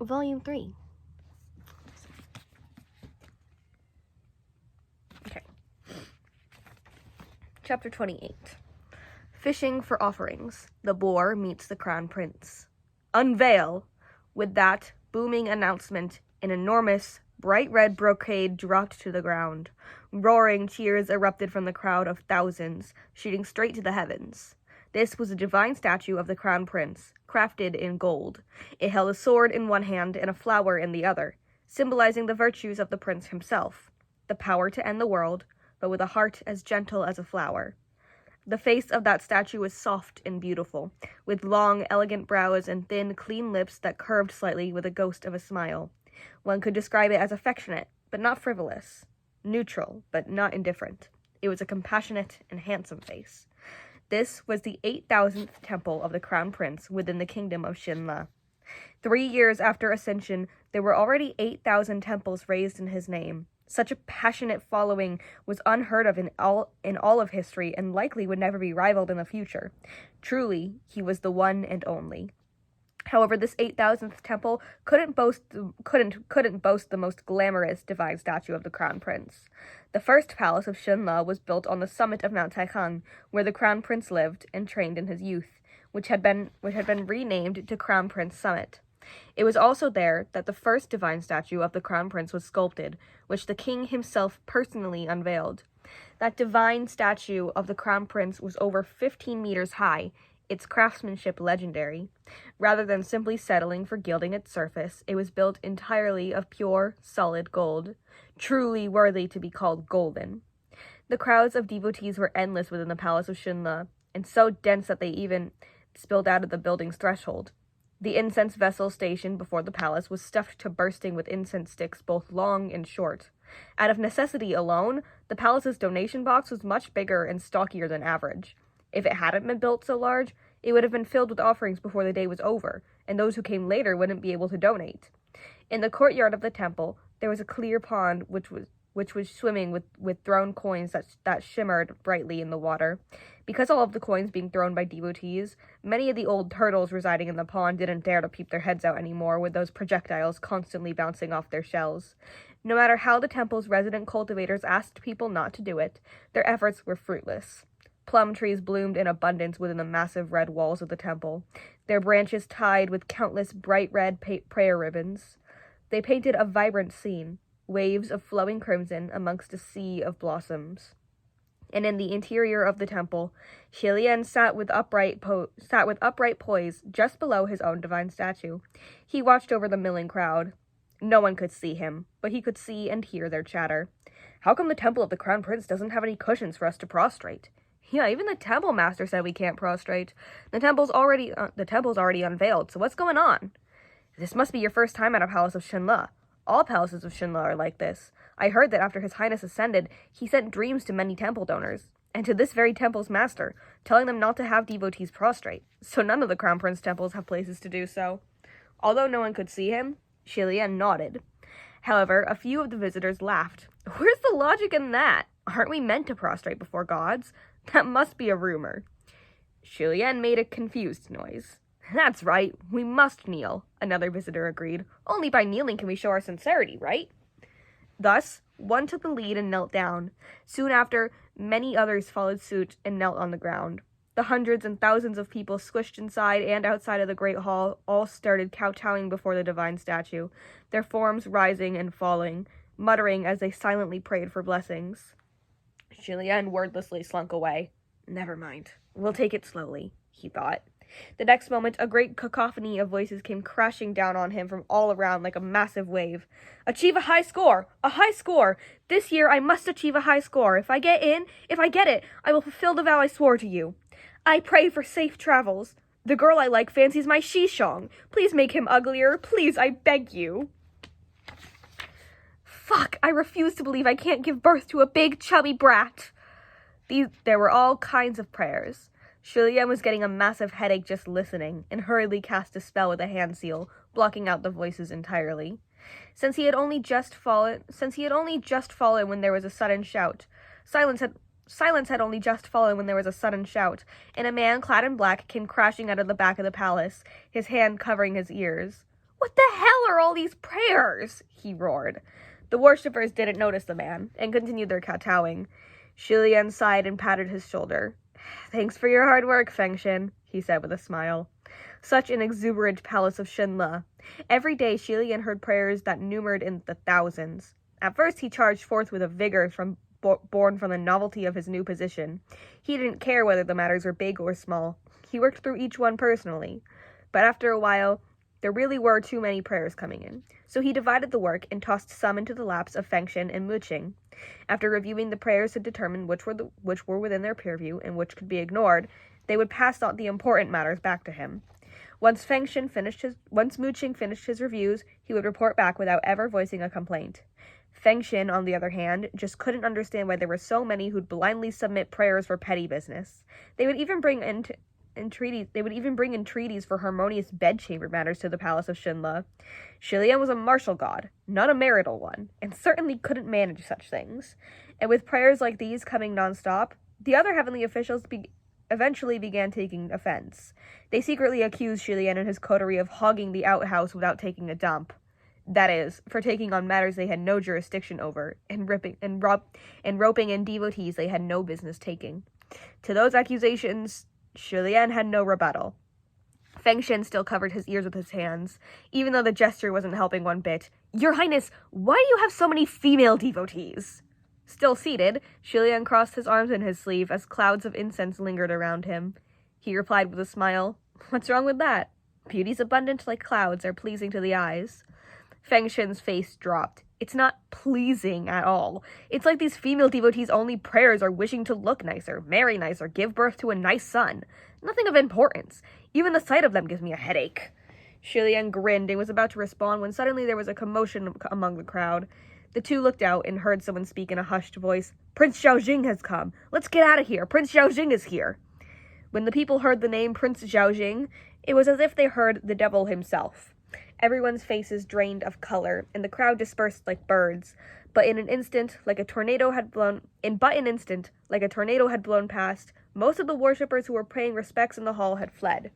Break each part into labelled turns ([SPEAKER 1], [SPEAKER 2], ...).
[SPEAKER 1] Volume 3. Okay. Chapter 28. Fishing for offerings. The boar meets the crown prince. Unveil! With that booming announcement, an enormous, bright red brocade dropped to the ground. Roaring cheers erupted from the crowd of thousands, shooting straight to the heavens. This was a divine statue of the crown prince, crafted in gold. It held a sword in one hand and a flower in the other, symbolizing the virtues of the prince himself, the power to end the world, but with a heart as gentle as a flower. The face of that statue was soft and beautiful, with long, elegant brows and thin, clean lips that curved slightly with a ghost of a smile. One could describe it as affectionate, but not frivolous, neutral, but not indifferent. It was a compassionate and handsome face. This was the 8,000th temple of the Crown Prince within the kingdom of Shinla. 3 years after Ascension, there were already 8,000 temples raised in his name. Such a passionate following was unheard of in all of history and likely would never be rivaled in the future. Truly, he was the one and only. However, this 8,000th temple couldn't boast the most glamorous divine statue of the Crown Prince. The first Palace of Shinla was built on the summit of Mount Taikang, where the Crown Prince lived and trained in his youth, which had been renamed to Crown Prince Summit. It was also there that the first divine statue of the Crown Prince was sculpted, which the king himself personally unveiled. That divine statue of the Crown Prince was over 15 meters high, its craftsmanship legendary. Rather than simply settling for gilding its surface, it was built entirely of pure, solid gold, truly worthy to be called golden. The crowds of devotees were endless within the Palace of Shinla, and so dense that they even spilled out of the building's threshold. The incense vessel stationed before the palace was stuffed to bursting with incense sticks, both long and short. Out of necessity alone, the palace's donation box was much bigger and stockier than average. If it hadn't been built so large, it would have been filled with offerings before the day was over, and those who came later wouldn't be able to donate. In the courtyard of the temple, there was a clear pond which was swimming with thrown coins that shimmered brightly in the water. Because all of the coins being thrown by devotees, many of the old turtles residing in the pond didn't dare to peep their heads out anymore, with those projectiles constantly bouncing off their shells. No matter how the temple's resident cultivators asked people not to do it, their efforts were fruitless. Plum trees bloomed in abundance within the massive red walls of the temple, their branches tied with countless bright red prayer ribbons. They painted a vibrant scene, waves of flowing crimson amongst a sea of blossoms. And in the interior of the temple, Xilian sat with upright poise just below his own divine statue. He watched over the milling crowd. No one could see him, but he could see and hear their chatter. How come the temple of the Crown Prince doesn't have any cushions for us to prostrate? Yeah, even the temple master said we can't prostrate. The temple's already unveiled, so what's going on? This must be your first time at a Palace of Shinla. All palaces of Shinla are like this. I heard that after His Highness ascended, he sent dreams to many temple donors, and to this very temple's master, telling them not to have devotees prostrate, so none of the Crown Prince temples have places to do so. Although no one could see him, Xilian nodded. However, a few of the visitors laughed. Where's the logic in that? Aren't we meant to prostrate before gods? That must be a rumor. Xilian made a confused noise. That's right, we must kneel, another visitor agreed. Only by kneeling can we show our sincerity, right? Thus, one took the lead and knelt down. Soon after, many others followed suit and knelt on the ground. The hundreds and thousands of people squished inside and outside of the great hall all started kowtowing before the divine statue, their forms rising and falling, muttering as they silently prayed for blessings. Xilian wordlessly slunk away. Never mind. We'll take it slowly, he thought. The next moment, a great cacophony of voices came crashing down on him from all around like a massive wave. Achieve a high score! A high score! This year I must achieve a high score. If I get it, I will fulfill the vow I swore to you. I pray for safe travels. The girl I like fancies my Qi Rong. Please make him uglier. Please, I beg you. Fuck, I refuse to believe I can't give birth to a big, chubby brat. There were all kinds of prayers. Xilian was getting a massive headache just listening, and hurriedly cast a spell with a hand seal, blocking out the voices entirely. Since he had only just fallen when there was a sudden shout. Silence had only just fallen when there was a sudden shout, and a man clad in black came crashing out of the back of the palace, his hand covering his ears. What the hell are all these prayers?" he roared. The worshippers didn't notice the man and continued their kowtowing. Qi Lian sighed and patted his shoulder. "Thanks for your hard work, Fengshin," he said with a smile. Such an exuberant Palace of Shinla. Every day Qi Lian heard prayers that numbered in the thousands. At first he charged forth with a vigor born from the novelty of his new position. He didn't care whether the matters were big or small. He worked through each one personally. But after a while, there really were too many prayers coming in. So he divided the work and tossed some into the laps of Fengshin and Muqing. After reviewing the prayers to determine which were within their purview and which could be ignored, they would pass on the important matters back to him. Once Muqing finished his reviews, he would report back without ever voicing a complaint. Fengshin, on the other hand, just couldn't understand why there were so many who'd blindly submit prayers for petty business. They would even bring in treaties for harmonious bedchamber matters to the Palace of Shinla. Qi Lian was a martial god, not a marital one, and certainly couldn't manage such things. And with prayers like these coming nonstop, the other heavenly officials eventually began taking offense. They secretly accused Qi Lian and his coterie of hogging the outhouse without taking a dump. That is, for taking on matters they had no jurisdiction over, and roping in devotees they had no business taking. To those accusations, Qi Lian had no rebuttal. Fengshin still covered his ears with his hands, even though the gesture wasn't helping one bit. "Your Highness, why do you have so many female devotees?" Still seated, Qi Lian crossed his arms in his sleeve as clouds of incense lingered around him. He replied with a smile, "What's wrong with that? Beauties abundant like clouds are pleasing to the eyes." Fengshin's face dropped. "It's not pleasing at all. It's like these female devotees' only prayers are wishing to look nicer, marry nicer, give birth to a nice son. Nothing of importance. Even the sight of them gives me a headache." Qi Lian grinned and was about to respond when suddenly there was a commotion among the crowd. The two looked out and heard someone speak in a hushed voice. "Prince Zhaojing has come. Let's get out of here. Prince Zhaojing is here." When the people heard the name Prince Zhaojing, it was as if they heard the devil himself. Everyone's faces drained of color, and the crowd dispersed like birds. But in an instant, like a tornado had blown past, most of the worshippers who were paying respects in the hall had fled.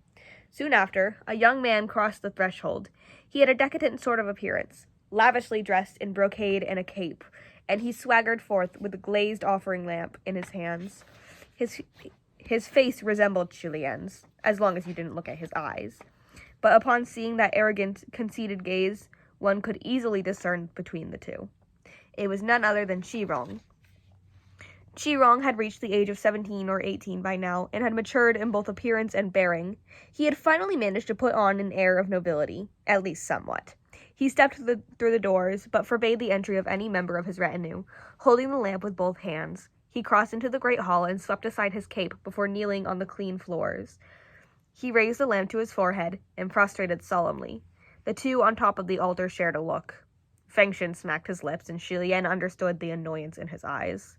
[SPEAKER 1] Soon after, a young man crossed the threshold. He had a decadent sort of appearance, lavishly dressed in brocade and a cape, and he swaggered forth with a glazed offering lamp in his hands. His face resembled Qi Lian's, as long as you didn't look at his eyes. But upon seeing that arrogant, conceited gaze, one could easily discern between the two. It was none other than Qi Rong. Qi Rong had reached the age of 17 or 18 by now, and had matured in both appearance and bearing. He had finally managed to put on an air of nobility, at least somewhat. He stepped through the doors, but forbade the entry of any member of his retinue. Holding the lamp with both hands, he crossed into the great hall and swept aside his cape before kneeling on the clean floors. He raised the lamp to his forehead and prostrated solemnly. The two on top of the altar shared a look. Fengshin smacked his lips, and Qi Lian understood the annoyance in his eyes.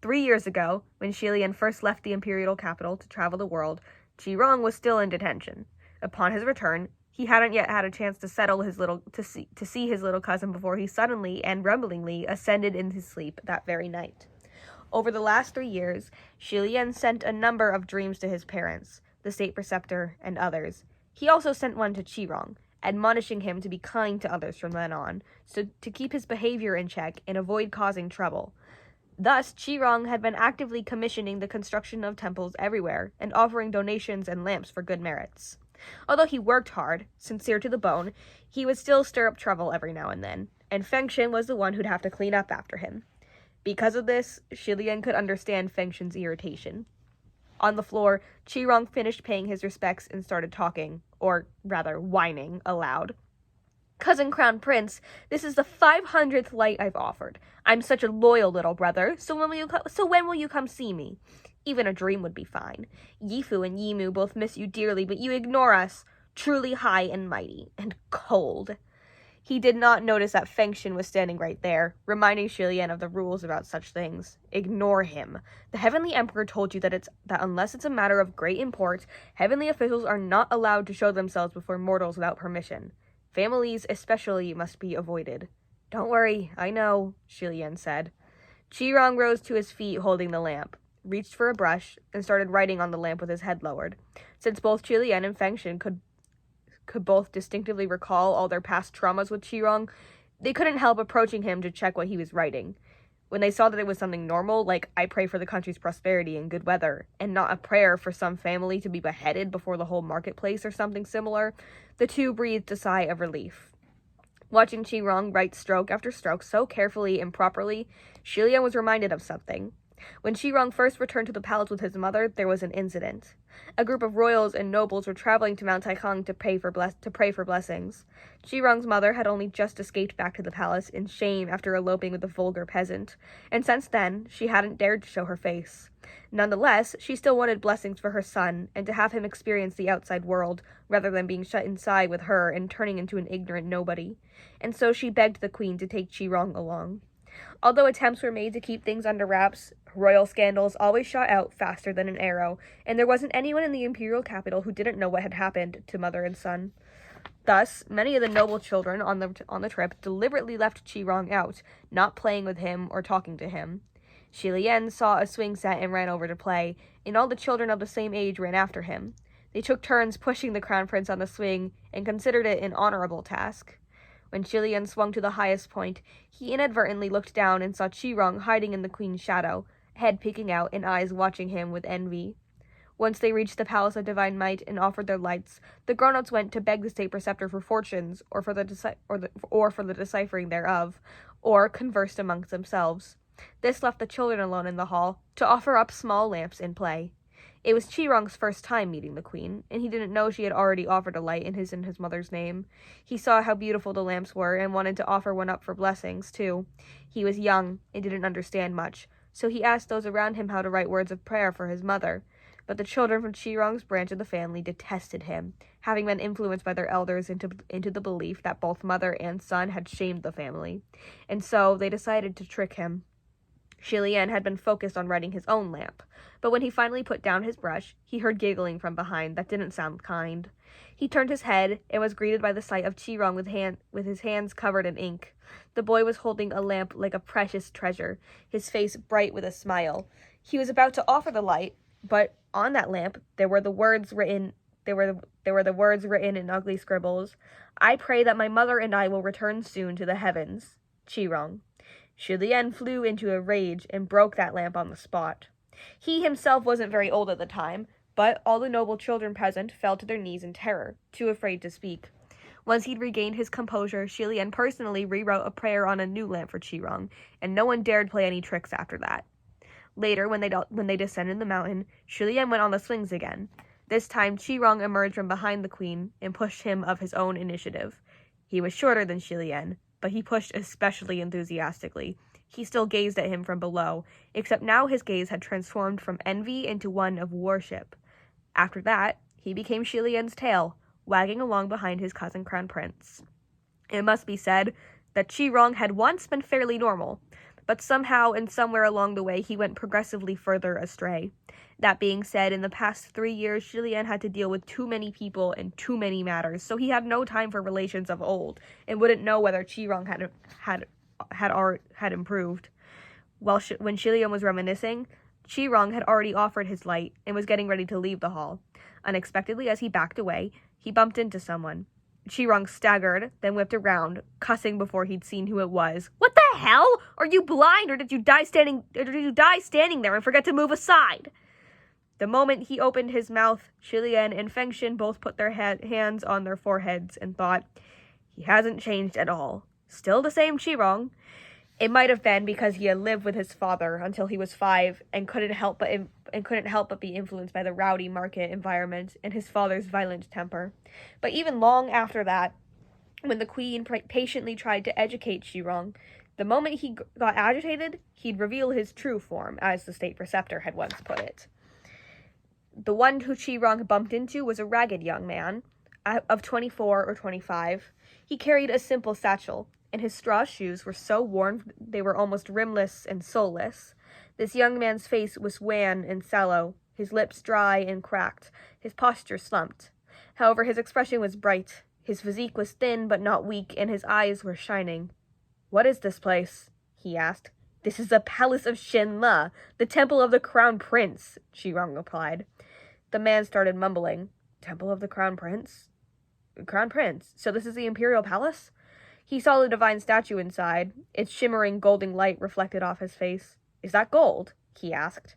[SPEAKER 1] 3 years ago, when Qi Lian first left the imperial capital to travel the world, Qi Rong was still in detention. Upon his return, he hadn't yet had a chance to see his little cousin before he suddenly and rumblingly ascended in his sleep that very night. Over the last 3 years, Qi Lian sent a number of dreams to his parents, the state preceptor, and others. He also sent one to Qi Rong, admonishing him to be kind to others from then on, so to keep his behavior in check and avoid causing trouble. Thus, Qi Rong had been actively commissioning the construction of temples everywhere and offering donations and lamps for good merits. Although he worked hard, sincere to the bone, he would still stir up trouble every now and then, and Fengshin was the one who'd have to clean up after him. Because of this, Qi Lian could understand Fengshin's irritation. On the floor, Qi Rong finished paying his respects and started talking, or rather whining, aloud. "Cousin Crown Prince, this is the 500th light I've offered. I'm such a loyal little brother, so when will you come see me? Even a dream would be fine. Yifu and Yimu both miss you dearly, but you ignore us. Truly high and mighty, and cold." He did not notice that Fengshin was standing right there, reminding Qi Lian of the rules about such things. Ignore him. The Heavenly Emperor told you that unless it's a matter of great import, heavenly officials are not allowed to show themselves before mortals without permission. Families especially must be avoided. "Don't worry, I know," Qi Lian said. Qi Rong rose to his feet holding the lamp, reached for a brush, and started writing on the lamp with his head lowered. Since both Qi Lian and Fengshin could both distinctively recall all their past traumas with Qi Rong, they couldn't help approaching him to check what he was writing. When they saw that it was something normal, like I pray for the country's prosperity and good weather, and not a prayer for some family to be beheaded before the whole marketplace or something similar, the two breathed a sigh of relief. Watching Qi Rong write stroke after stroke so carefully and properly, Xi Lian was reminded of something. When Qi Rong first returned to the palace with his mother, there was an incident. A group of royals and nobles were traveling to Mount Taikang to pray for blessings. Qi Rong's mother had only just escaped back to the palace in shame after eloping with a vulgar peasant, and since then, she hadn't dared to show her face. Nonetheless, she still wanted blessings for her son, and to have him experience the outside world, rather than being shut inside with her and turning into an ignorant nobody. And so she begged the queen to take Qi Rong along. Although attempts were made to keep things under wraps, royal scandals always shot out faster than an arrow, and there wasn't anyone in the imperial capital who didn't know what had happened to mother and son. Thus, many of the noble children on the trip deliberately left Qi Rong out, not playing with him or talking to him. Xi Lian saw a swing set and ran over to play, and all the children of the same age ran after him. They took turns pushing the crown prince on the swing and considered it an honorable task. When Xi Lian swung to the highest point, he inadvertently looked down and saw Qi Rong hiding in the queen's shadow, head peeking out and eyes watching him with envy. Once they reached the Palace of Divine Might and offered their lights, the grown-ups went to beg the state preceptor for fortunes, or for the deciphering thereof, or conversed amongst themselves. This left the children alone in the hall to offer up small lamps in play. It was Qi Rong's first time meeting the queen, and he didn't know she had already offered a light in his and his mother's name. He saw how beautiful the lamps were and wanted to offer one up for blessings, too. He was young and didn't understand much, so he asked those around him how to write words of prayer for his mother. But the children from Qi Rong's branch of the family detested him, having been influenced by their elders into the belief that both mother and son had shamed the family. And so they decided to trick him. Xi Lian had been focused on writing his own lamp, but when he finally put down his brush, he heard giggling from behind that didn't sound kind. He turned his head and was greeted by the sight of Qi Rong with his hands covered in ink. The boy was holding a lamp like a precious treasure, his face bright with a smile. He was about to offer the light, but on that lamp there were the words written in ugly scribbles. I pray that my mother and I will return soon to the heavens. Qi Rong. Xi Lian flew into a rage and broke that lamp on the spot. He himself wasn't very old at the time, but all the noble children present fell to their knees in terror, too afraid to speak. Once he'd regained his composure, Xi Lian personally rewrote a prayer on a new lamp for Qi Rong, and no one dared play any tricks after that. Later, when they descended the mountain, Xi Lian went on the swings again. This time, Qi Rong emerged from behind the queen and pushed him of his own initiative. He was shorter than Xi Lian, but he pushed especially enthusiastically. He still gazed at him from below, except now his gaze had transformed from envy into one of worship. After that, he became Xi Lian's tail, wagging along behind his cousin crown prince. It must be said that Qi Rong had once been fairly normal, but somehow and somewhere along the way he went progressively further astray. That being said, in the past 3 years, Xi Lian had to deal with too many people and too many matters, so he had no time for relations of old, and wouldn't know whether Qi Rong had improved. When Xi Lian was reminiscing, Qi Rong had already offered his light and was getting ready to leave the hall. Unexpectedly, as he backed away, he bumped into someone. Qi Rong staggered, then whipped around, cussing before he'd seen who it was. What the hell? Are you blind, or did you die standing there and forget to move aside? The moment he opened his mouth, Xi Lian and Feng Xin both put their hands on their foreheads and thought, he hasn't changed at all. Still the same Qi Rong. It might have been because he had lived with his father until he was 5 and couldn't help but be influenced by the rowdy market environment and his father's violent temper. But even long after that, when the queen patiently tried to educate Qi Rong, the moment he got agitated, he'd reveal his true form, as the state preceptor had once put it. The one who Qi Rong bumped into was a ragged young man, of 24 or 25. He carried a simple satchel, and his straw shoes were so worn they were almost rimless and soulless. This young man's face was wan and sallow, his lips dry and cracked, his posture slumped. However, his expression was bright, his physique was thin but not weak, and his eyes were shining. What is this place? He asked. This is the Palace of Shinla, the temple of the Crown Prince, Qi Rong replied. The man started mumbling. Temple of the Crown Prince? Crown Prince, so this is the Imperial Palace? He saw the divine statue inside, its shimmering golden light reflected off his face. Is that gold? He asked.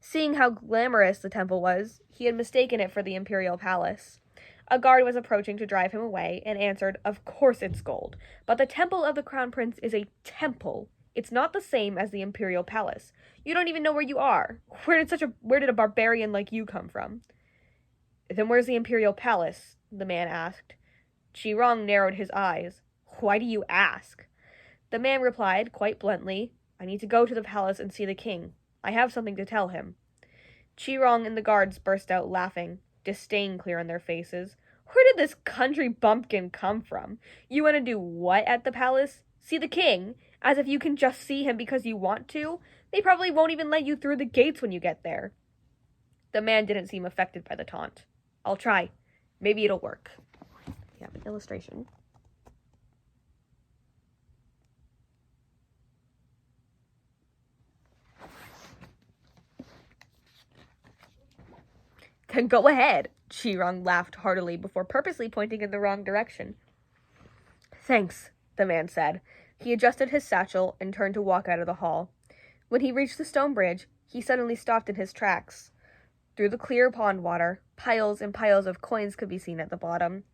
[SPEAKER 1] Seeing how glamorous the temple was, he had mistaken it for the Imperial Palace. A guard was approaching to drive him away and answered, Of course it's gold, but the Temple of the Crown Prince is a temple. It's not the same as the Imperial Palace. You don't even know where you are. Where did a barbarian like you come from? Then where's the Imperial Palace? The man asked. Qi Rong narrowed his eyes. Why do you ask? The man replied, quite bluntly, I need to go to the palace and see the king. I have something to tell him. Qi Rong and the guards burst out laughing, disdain clear on their faces. Where did this country bumpkin come from? You want to do what at the palace? See the king? As if you can just see him because you want to? They probably won't even let you through the gates when you get there. The man didn't seem affected by the taunt. I'll try. Maybe it'll work. We have an illustration. Then go ahead. Qi Rong laughed heartily before purposely pointing in the wrong direction. Thanks, the man said. He adjusted his satchel and turned to walk out of the hall. When he reached the stone bridge, he suddenly stopped in his tracks. Through the clear pond water, piles and piles of coins could be seen at the bottom.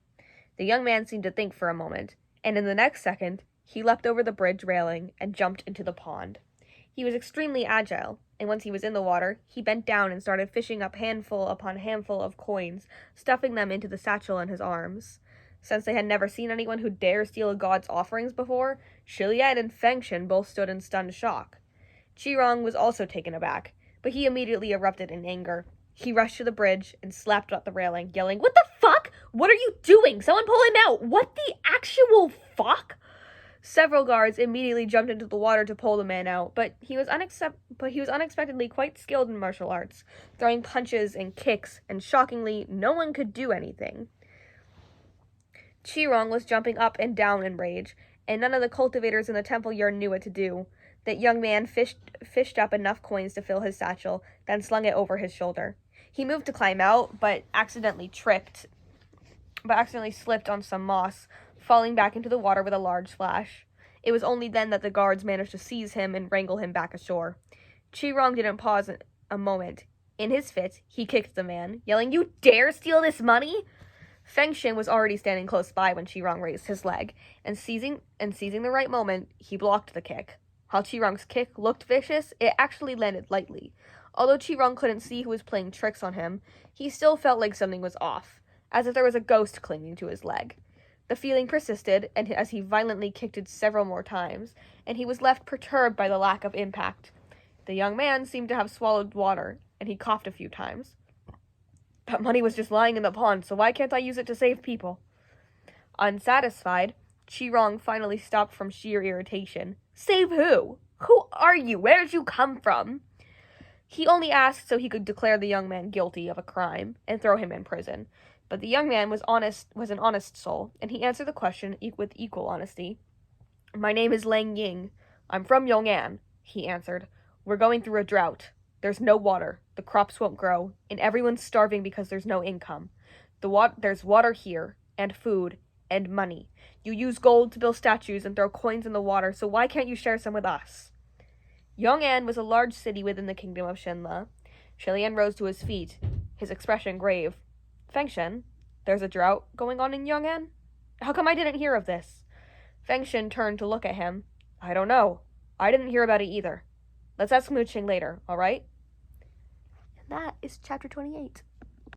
[SPEAKER 1] The young man seemed to think for a moment, and in the next second, he leapt over the bridge railing and jumped into the pond. He was extremely agile, and once he was in the water, he bent down and started fishing up handful upon handful of coins, stuffing them into the satchel in his arms. Since they had never seen anyone who dare steal a god's offerings before, Shilian and Fengshen both stood in stunned shock. Qi Rong was also taken aback, but he immediately erupted in anger. He rushed to the bridge and slapped at the railing, yelling, What the fuck? What are you doing? Someone pull him out! What the actual fuck? Several guards immediately jumped into the water to pull the man out, but he was unexpectedly quite skilled in martial arts, throwing punches and kicks, and shockingly, no one could do anything. Qi Rong was jumping up and down in rage, and none of the cultivators in the temple yard knew what to do. That young man fished up enough coins to fill his satchel, then slung it over his shoulder. He moved to climb out, but accidentally slipped on some moss, falling back into the water with a large splash. It was only then that the guards managed to seize him and wrangle him back ashore. Qi Rong didn't pause a moment. In his fit, he kicked the man, yelling, You dare steal this money? Fengshen was already standing close by when Qi Rong raised his leg, and seizing the right moment, he blocked the kick. While Qi Rong's kick looked vicious, it actually landed lightly. Although Qi Rong couldn't see who was playing tricks on him, he still felt like something was off, as if there was a ghost clinging to his leg. The feeling persisted, and as he violently kicked it several more times, and he was left perturbed by the lack of impact. The young man seemed to have swallowed water, and he coughed a few times. That money was just lying in the pond, so why can't I use it to save people? Unsatisfied, Qi Rong finally stopped from sheer irritation. Save who? Who are you? Where did you come from? He only asked so he could declare the young man guilty of a crime and throw him in prison. But the young man was an honest soul, and he answered the question with equal honesty. My name is Lang Ying. I'm from Yong'an, he answered. We're going through a drought. There's no water, the crops won't grow, and everyone's starving because there's no income. There's water here, and food, and money. You use gold to build statues and throw coins in the water, so why can't you share some with us? Yong'an was a large city within the kingdom of Shinla. Shilian rose to his feet, his expression grave. Fengshen, there's a drought going on in Yong'an? How come I didn't hear of this? Fengshen turned to look at him. I don't know. I didn't hear about it either. Let's ask Mooching later, all right? And that is chapter 28.